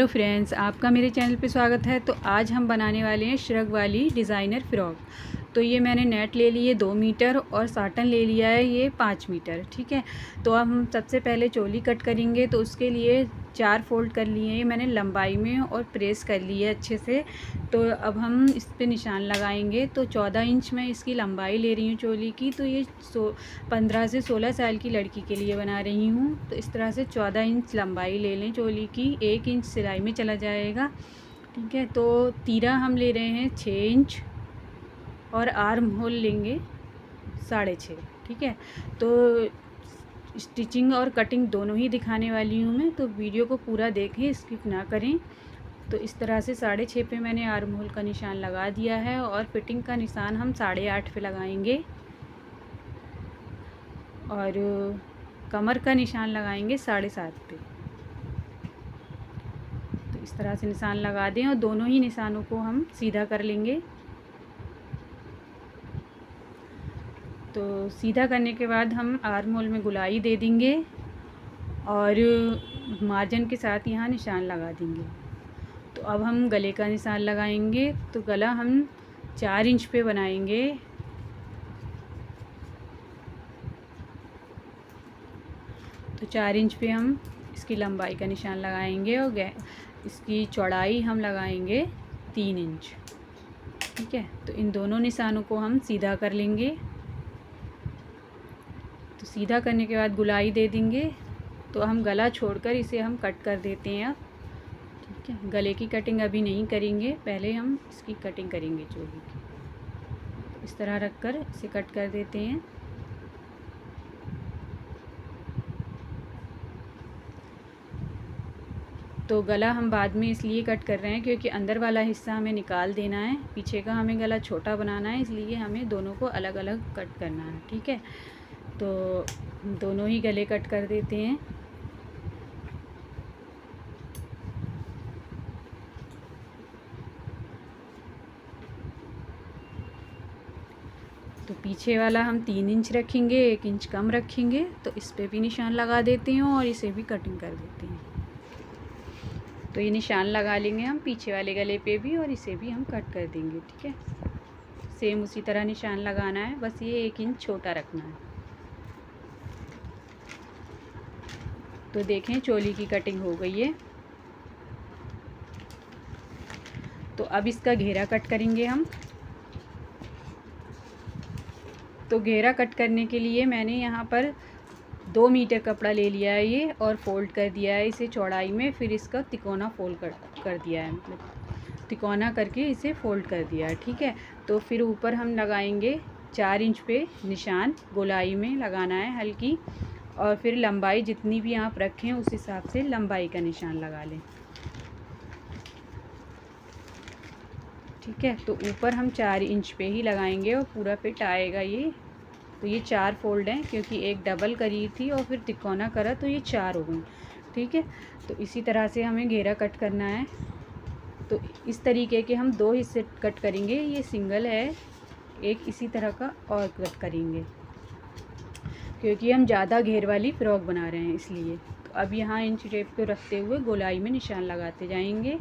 Friends, आपका मेरे channel पे स्वागत है। तो आज हम बनाने वाले हैं श्रग वाली डिज़ाइनर फ़्रॉक। तो ये मैंने नेट ले लिए 2 मीटर और साटन ले लिया है ये 5 मीटर। ठीक है, तो अब हम सबसे पहले चोली कट करेंगे। तो उसके लिए 4 फोल्ड कर लिए हैं मैंने लंबाई में और प्रेस कर लिए है अच्छे से। तो अब हम इस पे निशान लगाएंगे। तो 14 इंच मैं इसकी लंबाई ले रही हूँ चोली की। तो ये 15 से 16 साल की लड़की के लिए बना रही हूँ। तो इस तरह से 14 इंच लंबाई ले लें चोली की, 1 इंच सिलाई में चला जाएगा। ठीक है, तो तीरा हम ले रहे हैं 6 इंच और आर्म होल लेंगे 6.5। ठीक है, तो स्टिचिंग और कटिंग दोनों ही दिखाने वाली हूँ मैं, तो वीडियो को पूरा देखें, स्किप ना करें। तो इस तरह से 6.5 पे मैंने आर्म होल का निशान लगा दिया है और फिटिंग का निशान हम 8.5 पे लगाएंगे और कमर का निशान लगाएंगे 7.5 पे। तो इस तरह से निशान लगा दें और दोनों ही निशानों को हम सीधा कर लेंगे। तो सीधा करने के बाद हम आर्म होल में गुलाई दे देंगे और मार्जिन के साथ यहाँ निशान लगा देंगे। तो अब हम गले का निशान लगाएंगे। तो गला हम 4 इंच पे बनाएंगे। तो 4 इंच पे हम इसकी लंबाई का निशान लगाएंगे और इसकी चौड़ाई हम लगाएंगे 3 इंच। ठीक है, तो इन दोनों निशानों को हम सीधा कर लेंगे। तो सीधा करने के बाद गुलाई दे देंगे। तो हम गला छोड़कर इसे हम कट कर देते हैं अब। ठीक है, गले की कटिंग अभी नहीं करेंगे, पहले हम इसकी कटिंग करेंगे चोली की। इस तरह रखकर इसे कट कर देते हैं। तो गला हम बाद में इसलिए कट कर रहे हैं क्योंकि अंदर वाला हिस्सा हमें निकाल देना है, पीछे का हमें गला छोटा बनाना है, इसलिए हमें दोनों को अलग अलग कट करना है। ठीक है, तो दोनों ही गले कट कर देते हैं। तो पीछे वाला हम 3 इंच रखेंगे, 1 इंच कम रखेंगे। तो इस पे भी निशान लगा देते हैं और इसे भी कटिंग कर देते हैं। तो ये निशान लगा लेंगे हम पीछे वाले गले पे भी और इसे भी हम कट कर देंगे। ठीक है, सेम उसी तरह निशान लगाना है, बस ये 1 इंच छोटा रखना है। तो देखें चोली की कटिंग हो गई है। तो अब इसका घेरा कट करेंगे हम। तो घेरा कट करने के लिए मैंने यहाँ पर 2 मीटर कपड़ा ले लिया है ये और फोल्ड कर दिया है इसे चौड़ाई में। फिर इसका तिकोना फोल्ड कर दिया है, मतलब तिकोना करके इसे फोल्ड कर दिया है। ठीक है, तो फिर ऊपर हम लगाएंगे 4 इंच पे निशान, गोलाई में लगाना है हल्की, और फिर लंबाई जितनी भी आप रखें उस हिसाब से लंबाई का निशान लगा लें। ठीक है, तो ऊपर हम 4 इंच पे ही लगाएंगे और पूरा फिट आएगा ये। तो ये 4 फोल्ड हैं क्योंकि एक डबल करी थी और फिर तिकोना करा, तो ये 4 हो गई। ठीक है, तो इसी तरह से हमें घेरा कट करना है। तो इस तरीके के हम 2 हिस्से कट करेंगे, ये सिंगल है, एक इसी तरह का और कट करेंगे क्योंकि हम ज़्यादा घेर वाली फ़्रॉक बना रहे हैं इसलिए। तो अब यहाँ इंच टेप को रखते हुए गोलाई में निशान लगाते जाएंगे।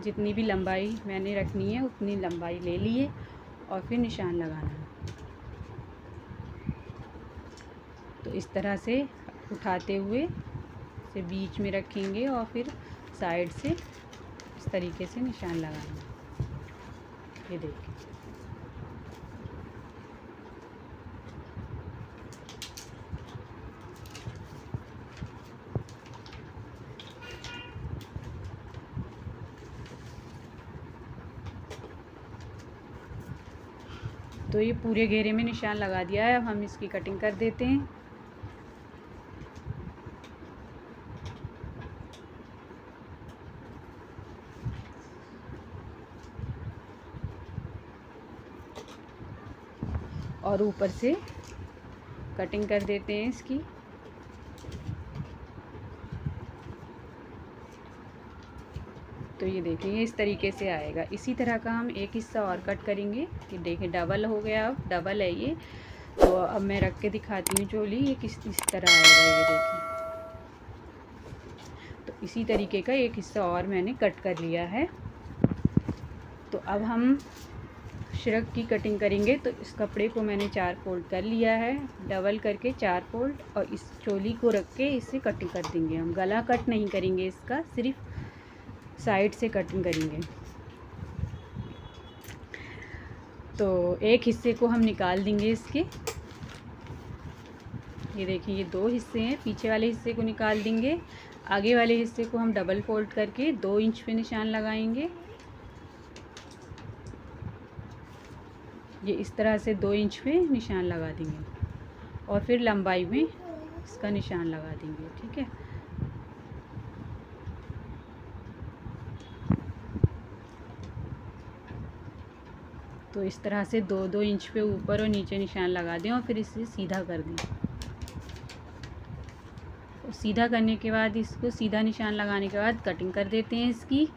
जितनी भी लंबाई मैंने रखनी है उतनी लंबाई ले लिए और फिर निशान लगाना है। तो इस तरह से उठाते हुए इसे बीच में रखेंगे और फिर साइड से इस तरीके से निशान लगाएंगे। ये देखिए, तो ये पूरे घेरे में निशान लगा दिया है। अब हम इसकी कटिंग कर देते हैं। और ऊपर से कटिंग कर देते हैं इसकी। तो ये देखेंगे इस तरीके से आएगा। इसी तरह का हम एक हिस्सा और कट करेंगे कि देखें डबल हो गया, अब डबल है ये। तो अब मैं रख के दिखाती हूँ चोली, ये किस तरह आएगा ये देखिए। तो इसी तरीके का एक हिस्सा और मैंने कट कर लिया है। तो अब हम श्रग की कटिंग करेंगे। तो इस कपड़े को मैंने 4 फोल्ड कर लिया है, डबल करके 4 फोल्ड, और इस चोली को रख के इससे कटिंग कर देंगे। हम गला कट नहीं करेंगे इसका, सिर्फ साइड से कटिंग करेंगे। तो एक हिस्से को हम निकाल देंगे इसके। ये देखिए, ये 2 हिस्से हैं, पीछे वाले हिस्से को निकाल देंगे। आगे वाले हिस्से को हम डबल फोल्ड करके 2 इंच पे निशान लगाएंगे। ये इस तरह से 2 इंच पे निशान लगा देंगे और फिर लंबाई में इसका निशान लगा देंगे। ठीक है, तो इस तरह से 2-2 इंच पे ऊपर और नीचे निशान लगा दें और फिर इसे सीधा कर दें। तो सीधा करने के बाद इसको सीधा निशान लगाने के बाद कटिंग कर देते हैं इसकी।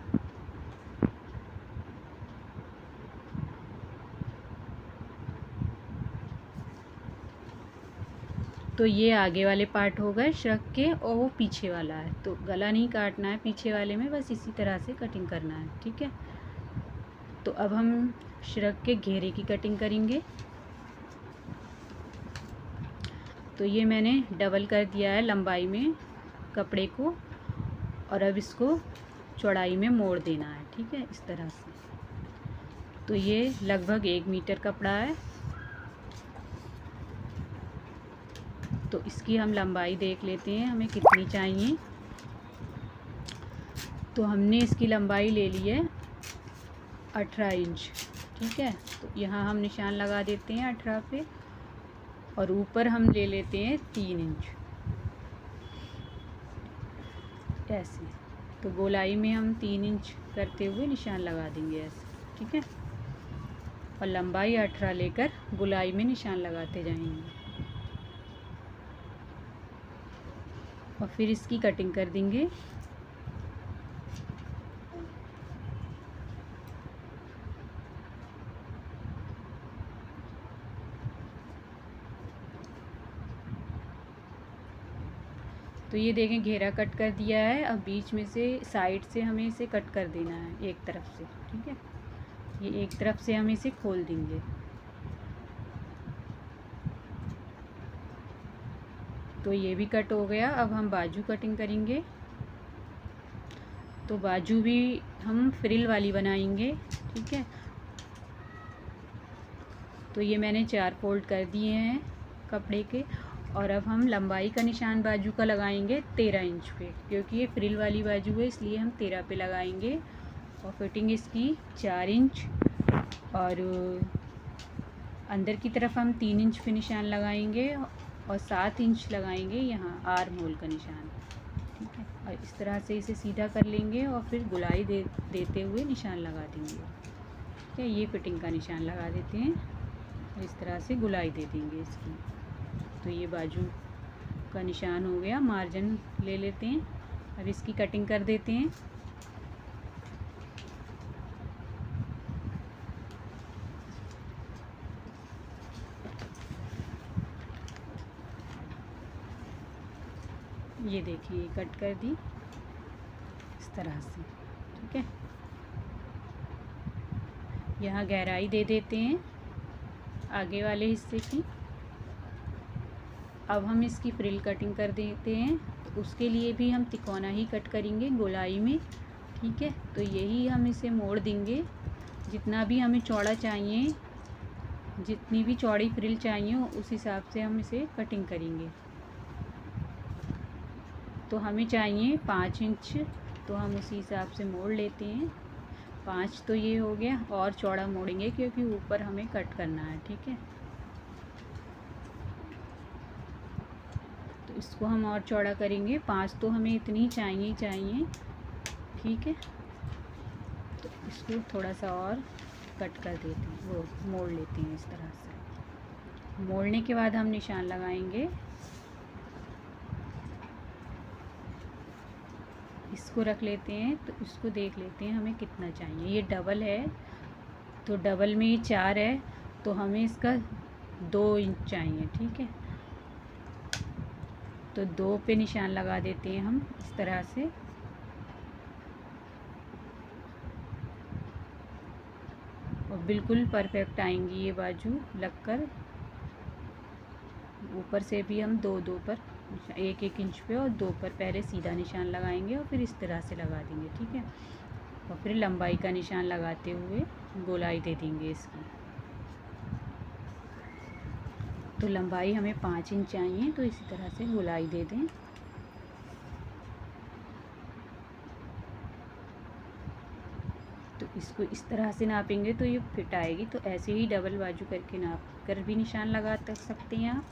तो ये आगे वाले पार्ट हो गए श्रग के, और वो पीछे वाला है। तो गला नहीं काटना है पीछे वाले में, बस इसी तरह से कटिंग करना है। ठीक है, तो अब हम श्रग के घेरे की कटिंग करेंगे। तो ये मैंने डबल कर दिया है लंबाई में कपड़े को, और अब इसको चौड़ाई में मोड़ देना है। ठीक है, इस तरह से। तो ये लगभग 1 मीटर कपड़ा है। तो इसकी हम लंबाई देख लेते हैं हमें कितनी चाहिए। तो हमने इसकी लंबाई ले ली है 18 इंच। ठीक है, तो यहाँ हम निशान लगा देते हैं 18 पे, और ऊपर हम ले लेते हैं 3 इंच ऐसे। तो गोलाई में हम 3 इंच करते हुए निशान लगा देंगे ऐसे। ठीक है, और लंबाई 18 लेकर गोलाई में निशान लगाते जाएंगे और फिर इसकी कटिंग कर देंगे। तो ये देखें, घेरा कट कर दिया है। अब बीच में से साइड से हमें इसे कट कर देना है एक तरफ से। ठीक है, ये एक तरफ से हम इसे खोल देंगे। तो ये भी कट हो गया। अब हम बाजू कटिंग करेंगे। तो बाजू भी हम फ्रिल वाली बनाएंगे। ठीक है, तो ये मैंने 4 फोल्ड कर दिए हैं कपड़े के, और अब हम लंबाई का निशान बाजू का लगाएंगे 13 इंच पे, क्योंकि ये फ्रिल वाली बाजू है इसलिए हम 13 पे लगाएंगे। और फिटिंग इसकी 4 इंच, और अंदर की तरफ हम 3 इंच पे निशान लगाएंगे, और 7 इंच लगाएंगे यहाँ आर्म होल का निशान। ठीक है, और इस तरह से इसे सीधा कर लेंगे और फिर गुलाई देते हुए निशान लगा देंगे। ठीक है, ये फिटिंग का निशान लगा देते हैं और इस तरह से गुलाई दे देंगे इसकी। तो ये बाजू का निशान हो गया। मार्जिन ले लेते हैं, अब इसकी कटिंग कर देते हैं। ये देखिए, कट कर दी इस तरह से। ठीक है, यहाँ गहराई दे देते हैं आगे वाले हिस्से की। अब हम इसकी फ्रिल कटिंग कर देते हैं। तो उसके लिए भी हम तिकोना ही कट करेंगे गोलाई में। ठीक है, तो यही हम इसे मोड़ देंगे। जितना भी हमें चौड़ा चाहिए, जितनी भी चौड़ी फ्रिल चाहिए उस हिसाब से हम इसे कटिंग करेंगे। तो हमें चाहिए 5 इंच, तो हम उसी हिसाब से मोड़ लेते हैं। 5 तो ये हो गया, और चौड़ा मोड़ेंगे क्योंकि ऊपर हमें कट करना है। ठीक है, तो इसको हम और चौड़ा करेंगे। 5 तो हमें इतनी चाहिए। ठीक है, तो इसको थोड़ा सा और कट कर देते हैं, वो मोड़ लेते हैं इस तरह से। मोड़ने के बाद हम निशान लगाएंगे। इसको रख लेते हैं, तो इसको देख लेते हैं हमें कितना चाहिए। ये डबल है, तो डबल में ये 4 है, तो हमें इसका 2 इंच चाहिए। ठीक है, तो 2 पे निशान लगा देते हैं हम इस तरह से। अब बिल्कुल परफेक्ट आएंगी ये बाजू लगकर। ऊपर से भी हम दो दो पर 1-1 इंच पे और 2 पर पहले सीधा निशान लगाएंगे और फिर इस तरह से लगा देंगे, ठीक है। और फिर लंबाई का निशान लगाते हुए गोलाई दे देंगे इसकी। तो लंबाई हमें 5 इंच चाहिए, तो इसी तरह से गोलाई दे दें। तो इसको इस तरह से नापेंगे तो ये फिट आएगी। तो ऐसे ही डबल बाजू करके नाप कर भी निशान लगा सकते हैं आप।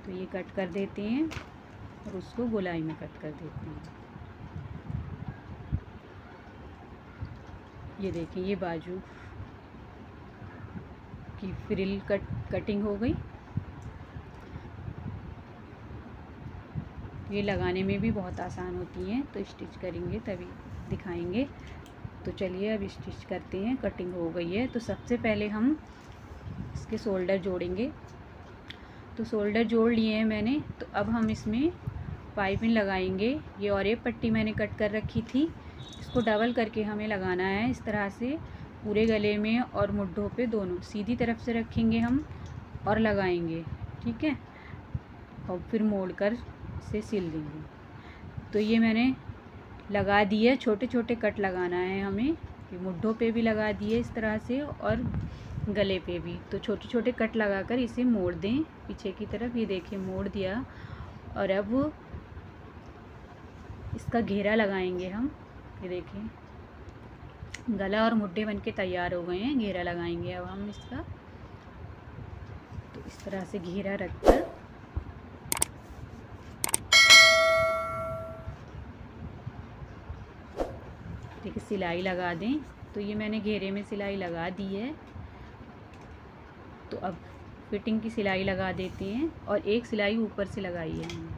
तो ये कट कर देते हैं और उसको गोलाई में कट कर देते हैं। ये देखिए ये बाजू की फ्रिल कटिंग हो गई। ये लगाने में भी बहुत आसान होती हैं, तो स्टिच करेंगे तभी दिखाएंगे। तो चलिए अब स्टिच करते हैं। कटिंग हो गई है, तो सबसे पहले हम इसके शोल्डर जोड़ेंगे। तो शोल्डर जोड़ लिए हैं मैंने। तो अब हम इसमें पाइपिंग लगाएंगे। ये और एक पट्टी मैंने कट कर रखी थी, इसको डबल करके हमें लगाना है इस तरह से पूरे गले में और मुड्ढों पे दोनों। सीधी तरफ से रखेंगे हम और लगाएंगे, ठीक है। और फिर मोड़ कर इसे सिल देंगे। तो ये मैंने लगा दिए। छोटे छोटे कट लगाना है हमें। ये मुड्ढों पे भी लगा दिए इस तरह से और गले पे भी। तो छोटे छोटे कट लगाकर इसे मोड़ दें पीछे की तरफ। ये देखिए मोड़ दिया। और अब इसका घेरा लगाएंगे हम। ये देखिए गला और मुड्ढे बनके तैयार हो गए हैं। घेरा लगाएंगे अब हम इसका। तो इस तरह से घेरा रखकर देखिए सिलाई लगा दें। तो ये मैंने घेरे में सिलाई लगा दी है। तो अब फिटिंग की सिलाई लगा देते हैं और एक सिलाई ऊपर से लगाई है हमने।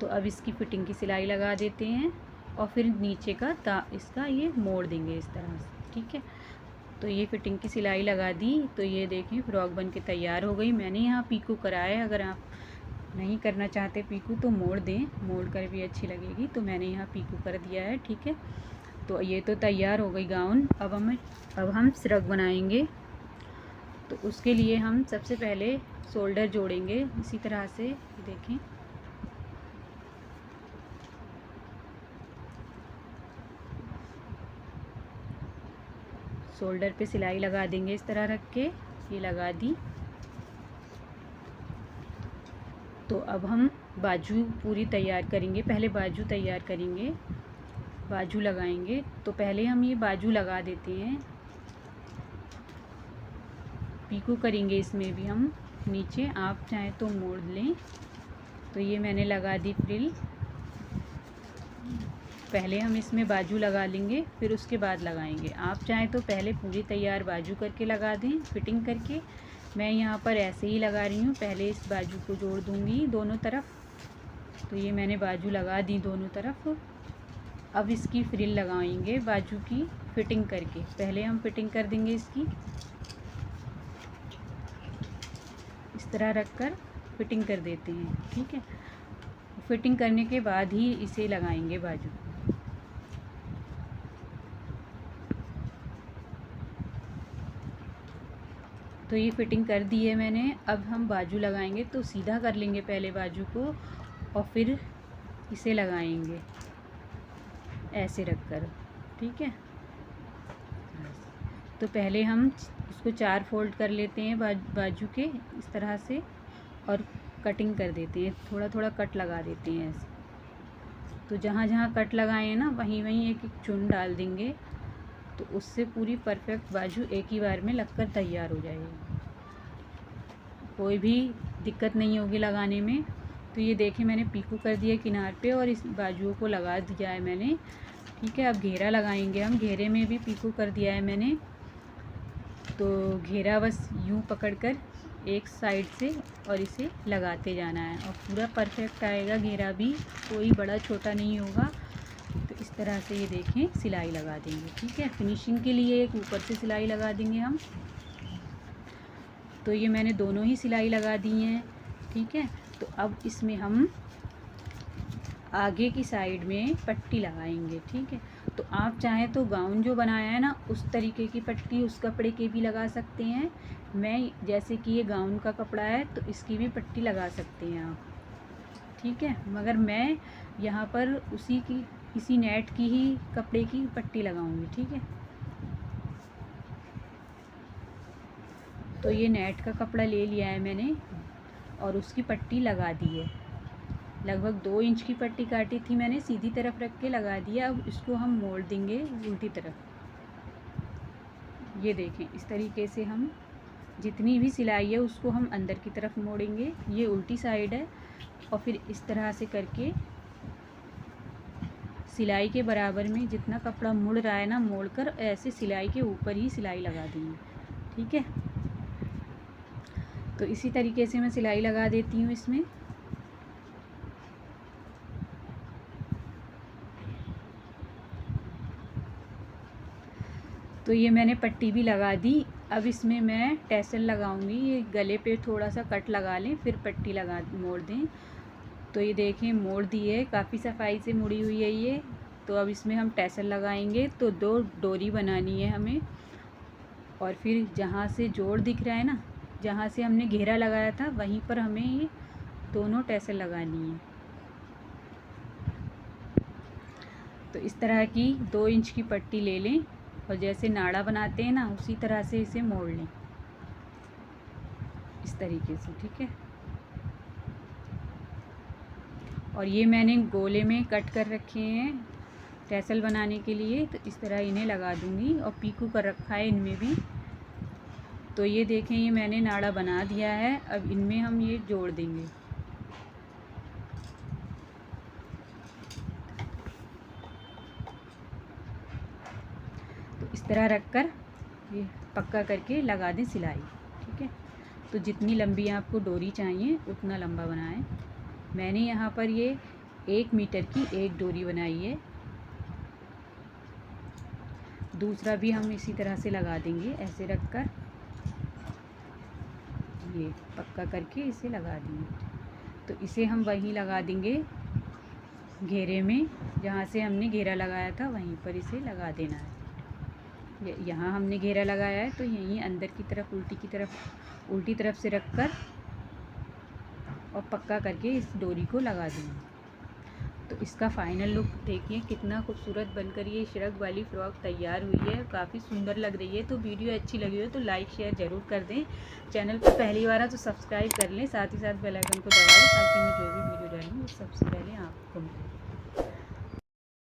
तो अब इसकी फिटिंग की सिलाई लगा देते हैं और फिर नीचे का इसका ये मोड़ देंगे इस तरह से, ठीक है। तो ये फिटिंग की सिलाई लगा दी। तो ये देखिए फ्रॉक बन के तैयार हो गई। मैंने यहाँ पीकू कराया है। अगर आप नहीं करना चाहते पीकू तो मोड़ दें, मोड़ कर भी अच्छी लगेगी। तो मैंने यहाँ पीकू कर दिया है, ठीक है। तो ये तो तैयार हो गई गाउन। अब हम श्रग बनाएंगे। तो उसके लिए हम सबसे पहले शोल्डर जोड़ेंगे इसी तरह से। देखें शोल्डर पे सिलाई लगा देंगे इस तरह रख के। ये लगा दी। तो अब हम बाजू पूरी तैयार करेंगे। पहले बाजू तैयार करेंगे, बाजू लगाएंगे। तो पहले हम ये बाजू लगा देते हैं। पीकू करेंगे इसमें भी हम नीचे। आप चाहें तो मोड़ लें। तो ये मैंने लगा दी फ्रिल। पहले हम इसमें बाजू लगा लेंगे, फिर उसके बाद लगाएंगे। आप चाहें तो पहले पूरी तैयार बाजू करके लगा दें फिटिंग करके। मैं यहाँ पर ऐसे ही लगा रही हूँ। पहले इस बाजू को जोड़ दूँगी दोनों तरफ। तो ये मैंने बाजू लगा दी दोनों तरफ। अब इसकी फ्रिल लगाएंगे बाजू की फिटिंग करके। पहले हम फिटिंग कर देंगे इसकी इस तरह रखकर फिटिंग कर देते हैं, ठीक है। फिटिंग करने के बाद ही इसे लगाएंगे बाजू। तो ये फिटिंग कर दी है मैंने। अब हम बाजू लगाएंगे। तो सीधा कर लेंगे पहले बाजू को और फिर इसे लगाएंगे ऐसे रखकर, ठीक है। तो पहले हम इसको 4 फोल्ड कर लेते हैं बाजू के इस तरह से और कटिंग कर देते हैं। थोड़ा थोड़ा कट लगा देते हैं ऐसे। तो जहाँ जहाँ कट लगाए हैं ना वहीं वहीं एक एक चुन डाल देंगे। तो उससे पूरी परफेक्ट बाजू एक ही बार में लगकर तैयार हो जाएगी। कोई भी दिक्कत नहीं होगी लगाने में। तो ये देखिए मैंने पीकू कर दिया किनार पे और इस बाजुओं को लगा दिया है मैंने, ठीक है। अब घेरा लगाएंगे हम। घेरे में भी पीकू कर दिया है मैंने। तो घेरा बस यूँ पकड़कर एक साइड से और इसे लगाते जाना है और पूरा परफेक्ट आएगा घेरा भी, कोई बड़ा छोटा नहीं होगा। तो इस तरह से ये देखें सिलाई लगा देंगे, ठीक है। फिनिशिंग के लिए एक ऊपर से सिलाई लगा देंगे हम। तो ये मैंने दोनों ही सिलाई लगा दी हैं, ठीक है। तो अब इसमें हम आगे की साइड में पट्टी लगाएंगे। ठीक है, तो आप चाहें तो गाउन जो बनाया है ना उस तरीके की पट्टी उस कपड़े के भी लगा सकते हैं। मैं जैसे कि ये गाउन का कपड़ा है तो इसकी भी पट्टी लगा सकते हैं आप। ठीक है, मगर मैं यहाँ पर इसी नेट की ही कपड़े की पट्टी लगाऊंगी। ठीक है, तो ये नेट का कपड़ा ले लिया है मैंने और उसकी पट्टी लगा दी है। लगभग 2 इंच की पट्टी काटी थी मैंने, सीधी तरफ रख के लगा दिया। अब इसको हम मोड़ देंगे उल्टी तरफ। ये देखें, इस तरीके से हम जितनी भी सिलाई है उसको हम अंदर की तरफ मोड़ेंगे। ये उल्टी साइड है और फिर इस तरह से करके सिलाई के बराबर में जितना कपड़ा मुड़ रहा है ना, मोड़कर ऐसे सिलाई के ऊपर ही सिलाई लगा देंगे। ठीक है, तो इसी तरीके से मैं सिलाई लगा देती हूँ इसमें। तो ये मैंने पट्टी भी लगा दी। अब इसमें मैं टैसल लगाऊंगी। ये गले पे थोड़ा सा कट लगा लें, फिर पट्टी लगा मोड़ दें। तो ये देखें, मोड़ दी है, काफ़ी सफाई से मुड़ी हुई है ये। तो अब इसमें हम टैसल लगाएंगे। तो 2 डोरी बनानी है हमें और फिर जहाँ से जोड़ दिख रहा है ना, जहाँ से हमने घेरा लगाया था वहीं पर हमें ये दोनों टैसल लगानी है। तो इस तरह की 2 इंच की पट्टी ले लें और जैसे नाड़ा बनाते हैं ना उसी तरह से इसे मोड़ लें, इस तरीके से। ठीक है, और ये मैंने गोले में कट कर रखे हैं टैसल बनाने के लिए। तो इस तरह इन्हें लगा दूंगी और पीकू कर रखा है इनमें भी। तो ये देखें, ये मैंने नाड़ा बना दिया है। अब इनमें हम ये जोड़ देंगे। तो इस तरह रखकर ये पक्का करके लगा दें सिलाई। ठीक है, तो जितनी लंबी आपको डोरी चाहिए उतना लंबा बनाएं। मैंने यहाँ पर ये 1 मीटर की एक डोरी बनाई है। दूसरा भी हम इसी तरह से लगा देंगे, ऐसे रखकर ये पक्का करके इसे लगा देंगे। तो इसे हम वहीं लगा देंगे घेरे में, जहाँ से हमने घेरा लगाया था वहीं पर इसे लगा देना है। यहाँ हमने घेरा लगाया है तो यहीं अंदर की तरफ उल्टी तरफ से रखकर और पक्का करके इस डोरी को लगा देंगे। तो इसका फाइनल लुक देखिए, कितना खूबसूरत बनकर ये श्रग वाली फ़्रॉक तैयार हुई है। काफ़ी सुंदर लग रही है। तो वीडियो अच्छी लगी हो तो लाइक शेयर ज़रूर कर दें। चैनल पर पहली बार है तो सब्सक्राइब कर लें, साथ ही साथ बेल आइकन को दबा दें ताकि मैं जो भी वीडियो डालूँ वो सबसे पहले आपको मिले।